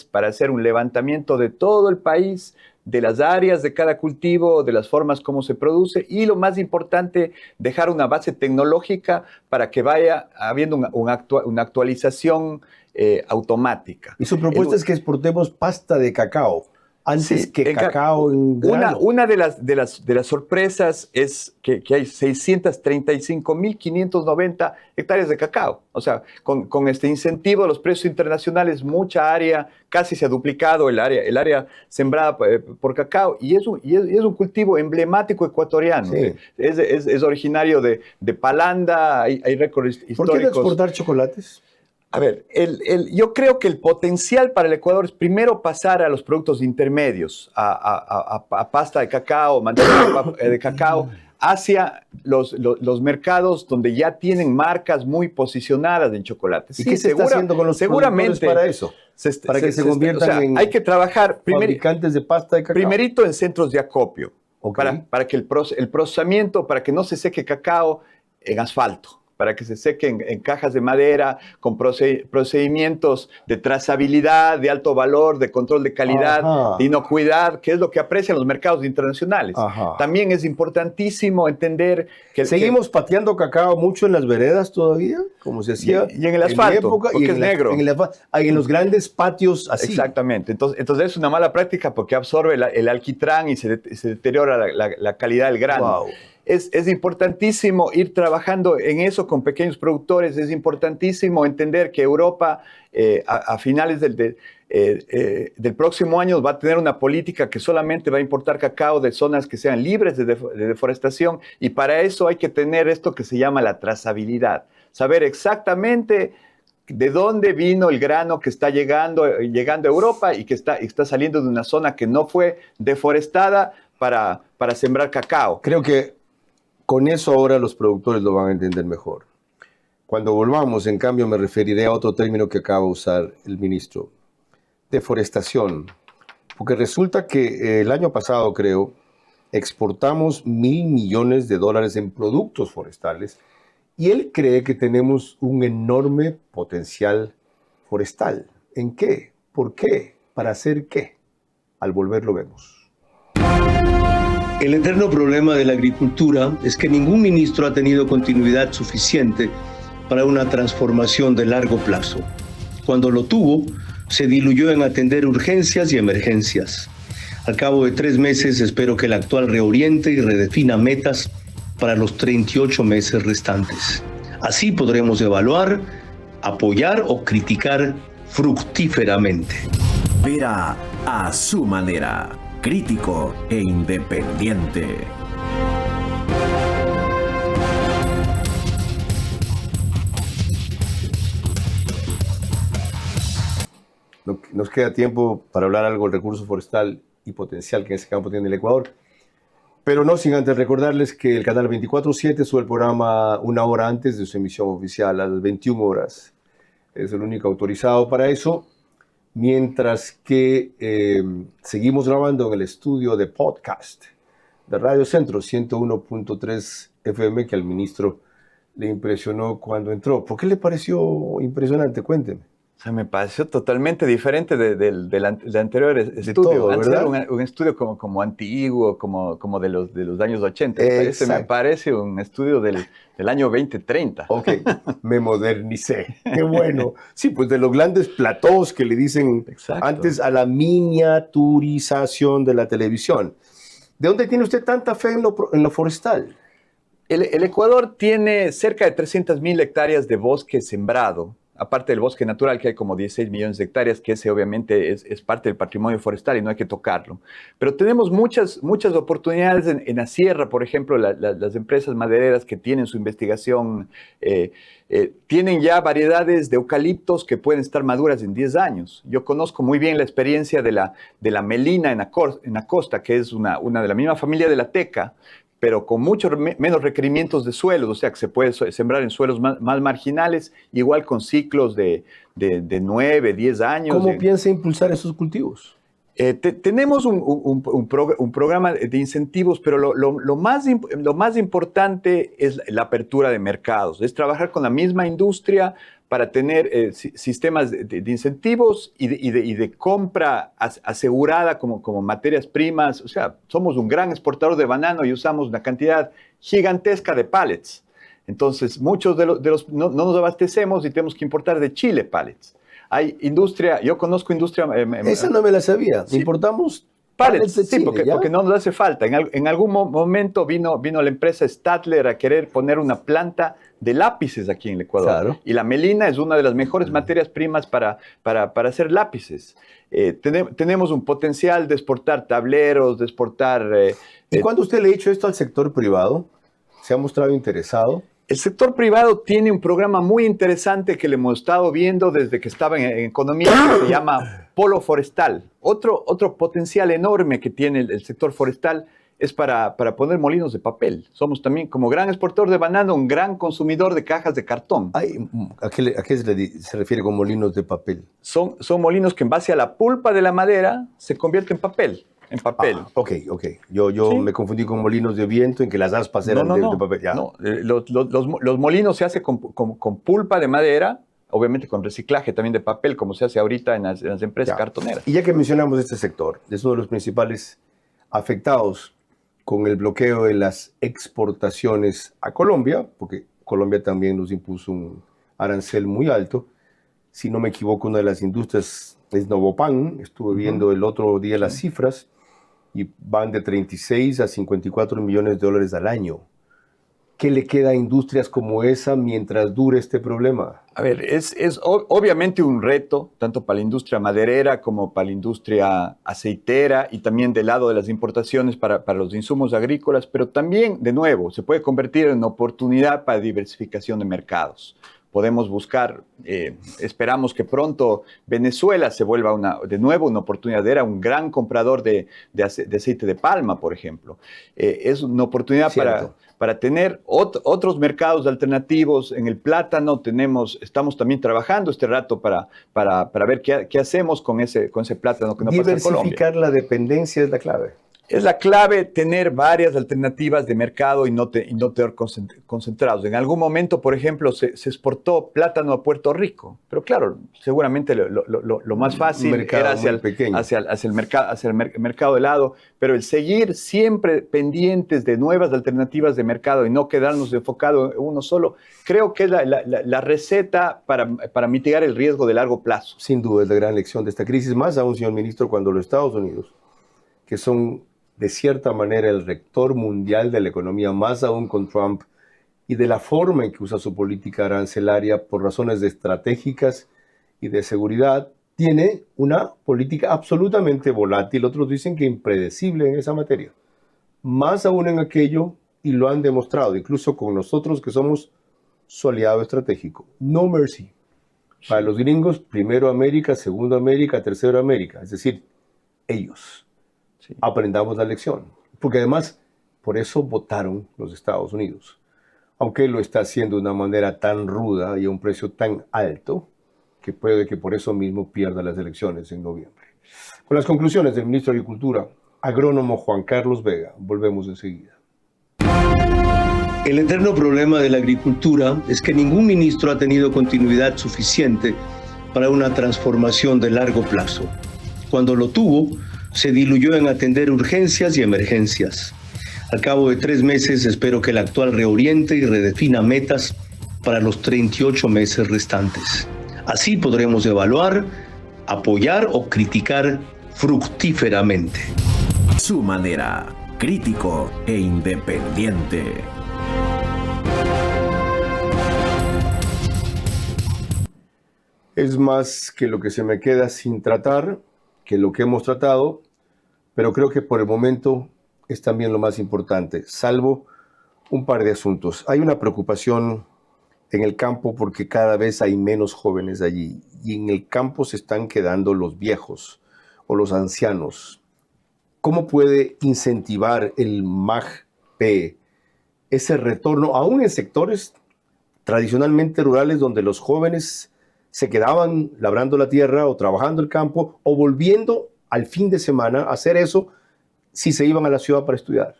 para hacer un levantamiento de todo el país, de las áreas de cada cultivo, de las formas como se produce, y lo más importante, dejar una base tecnológica para que vaya habiendo una actualización automática. Y su propuesta es que exportemos pasta de cacao antes que cacao en grano. Una de las sorpresas es que hay 635.590 hectáreas de cacao. O sea, con este incentivo de los precios internacionales, mucha área, casi se ha duplicado el área sembrada por cacao, y es un cultivo emblemático ecuatoriano. Sí. Es originario de Palanda, hay récords históricos. ¿Por qué no exportar chocolates? A ver, yo creo que el potencial para el Ecuador es primero pasar a los productos intermedios, a pasta de cacao, mantequilla de cacao, hacia los mercados donde ya tienen marcas muy posicionadas en chocolate. ¿Y qué se está haciendo con los productores para eso? Para que se conviertan en hay que trabajar fabricantes de pasta de cacao. Primerito en centros de acopio, para que el procesamiento, para que no se seque cacao en asfalto, para que se sequen en cajas de madera, con procedimientos de trazabilidad, de alto valor, de control de calidad, de inocuidad, que es lo que aprecian los mercados internacionales. También es importantísimo entender que... ¿Seguimos pateando cacao mucho en las veredas todavía? Como se hacía y en el asfalto, porque es negro. En los grandes patios así. Exactamente. Entonces es una mala práctica, porque absorbe el alquitrán y se deteriora la calidad del grano. Wow. Es importantísimo ir trabajando en eso con pequeños productores. Es importantísimo entender que Europa, a finales del próximo año va a tener una política que solamente va a importar cacao de zonas que sean libres de deforestación, y para eso hay que tener esto que se llama la trazabilidad, saber exactamente de dónde vino el grano que está llegando a Europa y que está saliendo de una zona que no fue deforestada para sembrar cacao. Creo que con eso ahora los productores lo van a entender mejor. Cuando volvamos, en cambio, me referiré a otro término que acaba de usar el ministro: deforestación. Porque resulta que el año pasado, creo, exportamos $1.000 millones en productos forestales, y él cree que tenemos un enorme potencial forestal. ¿En qué? ¿Por qué? ¿Para hacer qué? Al volver lo vemos. El eterno problema de la agricultura es que ningún ministro ha tenido continuidad suficiente para una transformación de largo plazo. Cuando lo tuvo, se diluyó en atender urgencias y emergencias. Al cabo de 3 meses, espero que el actual reoriente y redefina metas para los 38 meses restantes. Así podremos evaluar, apoyar o criticar fructíferamente. Vera a su manera, crítico e independiente. Nos queda tiempo para hablar algo del recurso forestal y potencial que en ese campo tiene el Ecuador. Pero no sin antes recordarles que el canal 24/7 sube el programa 1 hora antes de su emisión oficial, a las 21 horas. Es el único autorizado para eso. Mientras que seguimos grabando en el estudio de podcast de Radio Centro 101.3 FM, que al ministro le impresionó cuando entró. ¿Por qué le pareció impresionante? Cuénteme. O sea, me pareció totalmente diferente del anterior estudio. Todo, antes ¿verdad? era un estudio como antiguo, como de los años 80. Me parece un estudio del año 2030. Ok, me modernicé. Qué bueno. Sí, pues de los grandes platós que le dicen antes a la miniaturización de la televisión. ¿De dónde tiene usted tanta fe en lo forestal? El Ecuador tiene cerca de 300.000 hectáreas de bosque sembrado. Aparte del bosque natural, que hay como 16 millones de hectáreas, que ese obviamente es parte del patrimonio forestal y no hay que tocarlo. Pero tenemos muchas oportunidades en la sierra, por ejemplo, las empresas madereras que tienen su investigación, tienen ya variedades de eucaliptos que pueden estar maduras en 10 años. Yo conozco muy bien la experiencia de la melina en la costa, que es una de la misma familia de la teca, pero con muchos menos requerimientos de suelos, o sea que se puede sembrar en suelos más marginales, igual con ciclos de 9, 10 años. ¿Cómo piensa impulsar esos cultivos? Tenemos un programa de incentivos, pero lo más importante es la apertura de mercados, es trabajar con la misma industria para tener sistemas de incentivos y de compra asegurada como materias primas. O sea, somos un gran exportador de banano y usamos una cantidad gigantesca de pallets. Entonces, muchos de los no nos abastecemos y tenemos que importar de Chile pallets. Hay industria, yo conozco industria... Esa no me la sabía. Sí. Importamos pallets, de sí, Chile, porque no nos hace falta. En algún momento vino la empresa Stadler a querer poner una planta de lápices aquí en el Ecuador. Claro. Y la melina es una de las mejores materias primas para hacer lápices. Tenemos un potencial de exportar tableros, de exportar... ¿Y cuándo usted le ha hecho esto al sector privado? ¿Se ha mostrado interesado? El sector privado tiene un programa muy interesante que le hemos estado viendo desde que estaba en economía, que se llama Polo Forestal. Otro potencial enorme que tiene el sector forestal es para poner molinos de papel. Somos también, como gran exportador de banano, un gran consumidor de cajas de cartón. ¿A qué se refiere con molinos de papel? Son molinos que en base a la pulpa de la madera se convierten en papel. Ok. Yo ¿sí? Me confundí con molinos de viento en que las aspas eran de papel. Ya. No, los molinos se hacen con pulpa de madera, obviamente con reciclaje también de papel, como se hace ahorita en las empresas cartoneras. Y ya que mencionamos este sector, es uno de los principales afectados con el bloqueo de las exportaciones a Colombia, porque Colombia también nos impuso un arancel muy alto. Si no me equivoco, una de las industrias es Novopan. Estuve viendo el otro día las cifras y van de 36 a 54 millones de dólares al año. ¿Qué le queda a industrias como esa mientras dure este problema? A ver, es obviamente un reto, tanto para la industria maderera como para la industria aceitera y también del lado de las importaciones para los insumos agrícolas, pero también, de nuevo, se puede convertir en una oportunidad para diversificación de mercados. Podemos buscar, esperamos que pronto Venezuela se vuelva de nuevo una oportunidad. Era un gran comprador de aceite de palma, por ejemplo. Es una oportunidad para tener otros mercados alternativos. En el plátano estamos también trabajando este rato para ver qué hacemos con ese plátano que no pasa en Colombia. Diversificar la dependencia es la clave. Es la clave tener varias alternativas de mercado y no tener concentrados. En algún momento, por ejemplo, se exportó plátano a Puerto Rico, pero claro, seguramente lo más fácil era hacia el mercado de lado, pero el seguir siempre pendientes de nuevas alternativas de mercado y no quedarnos enfocados en uno solo, creo que es la receta para mitigar el riesgo de largo plazo. Sin duda es la gran lección de esta crisis, más aún, señor ministro, cuando los Estados Unidos, que son de cierta manera el rector mundial de la economía, más aún con Trump, y de la forma en que usa su política arancelaria por razones estratégicas y de seguridad, tiene una política absolutamente volátil, otros dicen que impredecible en esa materia. Más aún en aquello, y lo han demostrado, incluso con nosotros que somos su aliado estratégico. No mercy. Para los gringos, primero América, segundo América, tercero América, es decir, ellos. Sí. Aprendamos la lección, porque además por eso votaron los Estados Unidos, aunque lo está haciendo de una manera tan ruda y a un precio tan alto que puede que por eso mismo pierda las elecciones en noviembre. Con las conclusiones del ministro de Agricultura, agrónomo Juan Carlos Vega, volvemos enseguida. El eterno problema de la agricultura es que ningún ministro ha tenido continuidad suficiente para una transformación de largo plazo. Cuando lo tuvo, se diluyó en atender urgencias y emergencias. Al cabo de 3 meses espero que el actual reoriente y redefina metas para los 38 meses restantes. Así podremos evaluar, apoyar o criticar fructíferamente. Su manera, crítico e independiente. Es más que lo que se me queda sin tratar, que lo que hemos tratado, pero creo que por el momento es también lo más importante, salvo un par de asuntos. Hay una preocupación en el campo porque cada vez hay menos jóvenes allí y en el campo se están quedando los viejos o los ancianos. ¿Cómo puede incentivar el MAGP ese retorno, aún en sectores tradicionalmente rurales donde los jóvenes se quedaban labrando la tierra o trabajando el campo o volviendo al fin de semana a hacer eso si se iban a la ciudad para estudiar?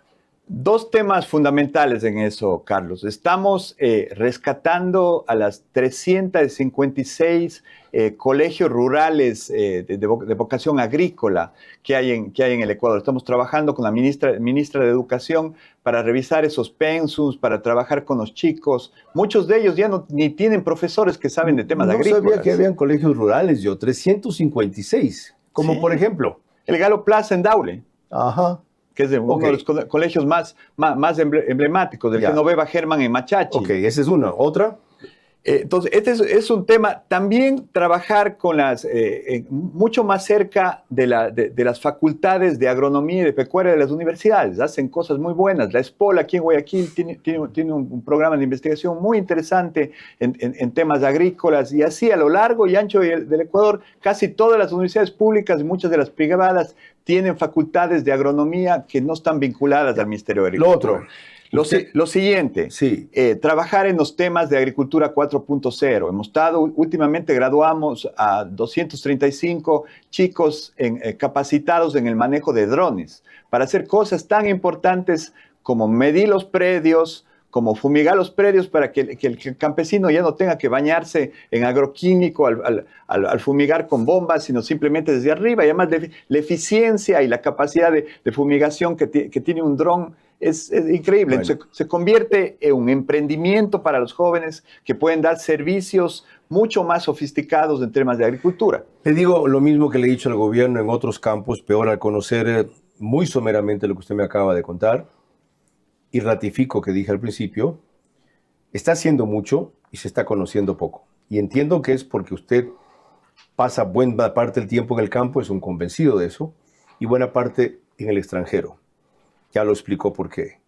2 temas fundamentales en eso, Carlos. Estamos rescatando a las 356 colegios rurales de vocación agrícola que hay en el Ecuador. Estamos trabajando con la ministra de Educación para revisar esos pensums, para trabajar con los chicos. Muchos de ellos ya ni tienen profesores que saben de temas agrícolas. No sabía que habían colegios rurales, 356. Como sí. Por ejemplo, el Galo Plaza en Daule. Ajá. Que es uno de los colegios más emblemáticos, del Genoveva Germán en Machachi. Ok, esa es una. ¿Otra? Entonces, este es un tema. También trabajar con mucho más cerca de las facultades de agronomía y de pecuaria de las universidades. Hacen cosas muy buenas. La ESPOL aquí en Guayaquil tiene un programa de investigación muy interesante en temas agrícolas, y así a lo largo y ancho del Ecuador, casi todas las universidades públicas y muchas de las privadas tienen facultades de agronomía que no están vinculadas al Ministerio de Agricultura. Lo otro. Lo siguiente, sí. Trabajar en los temas de agricultura 4.0. Últimamente graduamos a 235 chicos capacitados en el manejo de drones para hacer cosas tan importantes como medir los predios, como fumigar los predios para que el campesino ya no tenga que bañarse en agroquímico al fumigar con bombas, sino simplemente desde arriba. Y además la eficiencia y la capacidad de fumigación que tiene un dron es increíble. Bueno. Se convierte en un emprendimiento para los jóvenes que pueden dar servicios mucho más sofisticados en temas de agricultura. Le digo lo mismo que le he dicho al gobierno en otros campos, peor al conocer muy someramente lo que usted me acaba de contar, y ratifico que dije al principio, Está haciendo mucho y se está conociendo poco. Y entiendo que es porque usted pasa buena parte del tiempo en el campo, es un convencido de eso, y buena parte en el extranjero. Ya lo explicó por qué.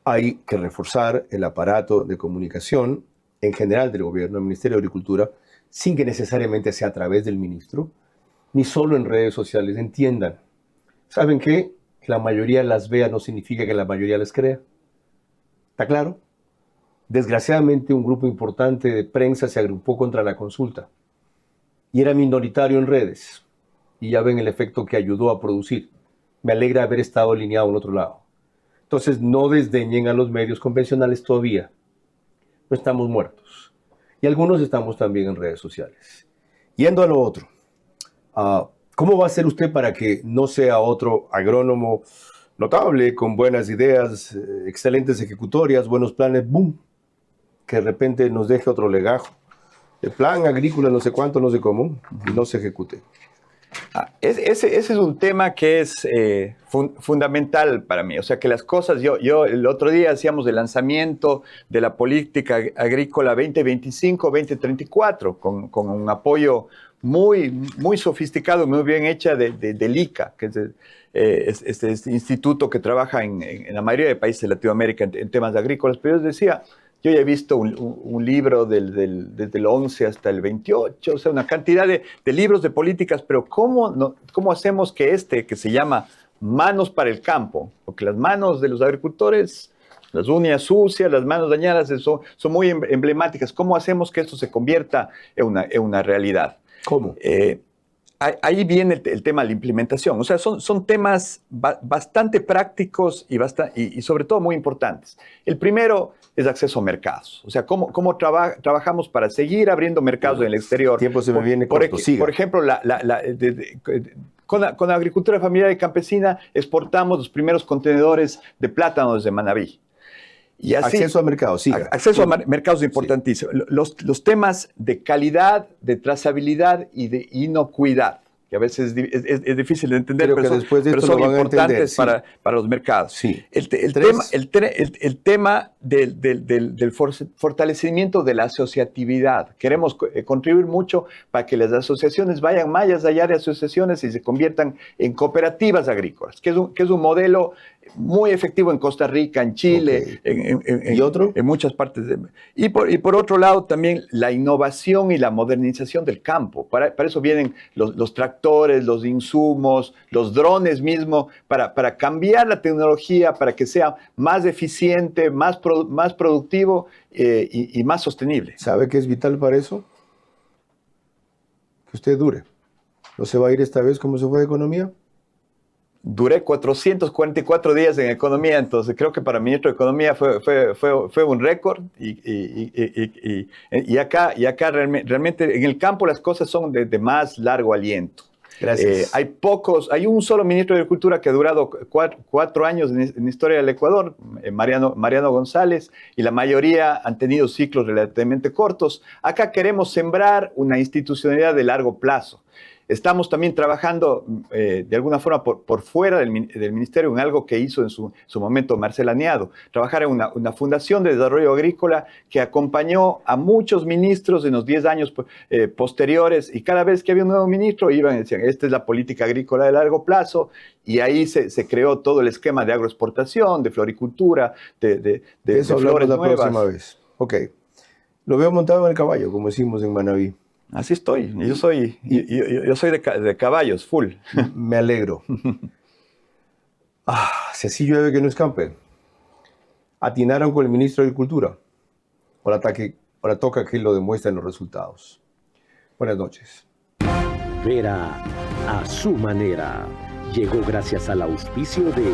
Hay que reforzar el aparato de comunicación en general del gobierno, del Ministerio de Agricultura, sin que necesariamente sea a través del ministro, ni solo en redes sociales. Entiendan. ¿Saben qué? Que la mayoría las vea no significa que la mayoría les crea. ¿Está claro? Desgraciadamente, un grupo importante de prensa se agrupó contra la consulta y era minoritario en redes. Y ya ven el efecto que ayudó a producir. Me alegra haber estado alineado en otro lado. Entonces, no desdeñen a los medios convencionales todavía. No estamos muertos. Y algunos estamos también en redes sociales. Yendo a lo otro. ¿Cómo va a hacer usted para que no sea otro agrónomo notable, con buenas ideas, excelentes ejecutorias, buenos planes, boom, que de repente nos deje otro legajo? El plan agrícola no sé cuánto, no sé cómo, y no se ejecute. Ese es un tema que es fundamental para mí. O sea, que las cosas, yo el otro día hacíamos el lanzamiento de la política agrícola 2025-2034 con un apoyo muy sofisticado, muy bien hecha del ICA, que es este instituto que trabaja en la mayoría de países de Latinoamérica en temas agrícolas. Pero yo decía, yo ya he visto un libro desde el 11 hasta el 28, o sea, una cantidad de libros de políticas, pero ¿cómo hacemos que que se llama Manos para el Campo? Porque las manos de los agricultores, las uñas sucias, las manos dañadas, son muy emblemáticas. ¿Cómo hacemos que esto se convierta en una realidad? ¿Cómo? Ahí viene el tema de la implementación. O sea, son temas bastante prácticos y sobre todo muy importantes. El primero es acceso a mercados. O sea, cómo trabajamos para seguir abriendo mercados en el exterior. El tiempo se me viene corto, siga. Por ejemplo, con la agricultura familiar y campesina exportamos los primeros contenedores de plátano desde Manabí. Y así, acceso a mercados, siga. Acceso a mercados importantísimos. Los temas de calidad, de trazabilidad y de inocuidad, que a veces es difícil de entender, pero son importantes para los mercados. Sí. El tema del fortalecimiento de la asociatividad. Queremos contribuir mucho para que las asociaciones vayan más allá de asociaciones y se conviertan en cooperativas agrícolas, que es un modelo muy efectivo en Costa Rica, en Chile, en muchas partes. Y por otro lado, también la innovación y la modernización del campo. Para eso vienen los tractores, los insumos, los drones mismo, para cambiar la tecnología, para que sea más eficiente, más productivo y más sostenible. ¿Sabe qué es vital para eso? Que usted dure. ¿No se va a ir esta vez como se fue de economía? Duré 444 días en economía, entonces creo que para ministro de Economía fue un récord y acá realmente en el campo las cosas son de más largo aliento. Gracias. Hay un solo ministro de Agricultura que ha durado 4 años en la historia del Ecuador, Mariano González, y la mayoría han tenido ciclos relativamente cortos. Acá queremos sembrar una institucionalidad de largo plazo. Estamos también trabajando de alguna forma por fuera del ministerio en algo que hizo en su momento Marcela Niado. Trabajar en una fundación de desarrollo agrícola que acompañó a muchos ministros en los 10 años posteriores, y cada vez que había un nuevo ministro iban y decían, esta es la política agrícola de largo plazo, y ahí se creó todo el esquema de agroexportación, de floricultura, de flores la nuevas. Próxima vez. Ok. Lo veo montado en el caballo, como decimos en Manabí. Así estoy. Yo soy de caballos, full. Me alegro. Si así llueve que no escampe. Atinaron con el ministro de Agricultura. Ahora toca que lo demuestren los resultados. Buenas noches. Vera a su manera. Llegó gracias al auspicio de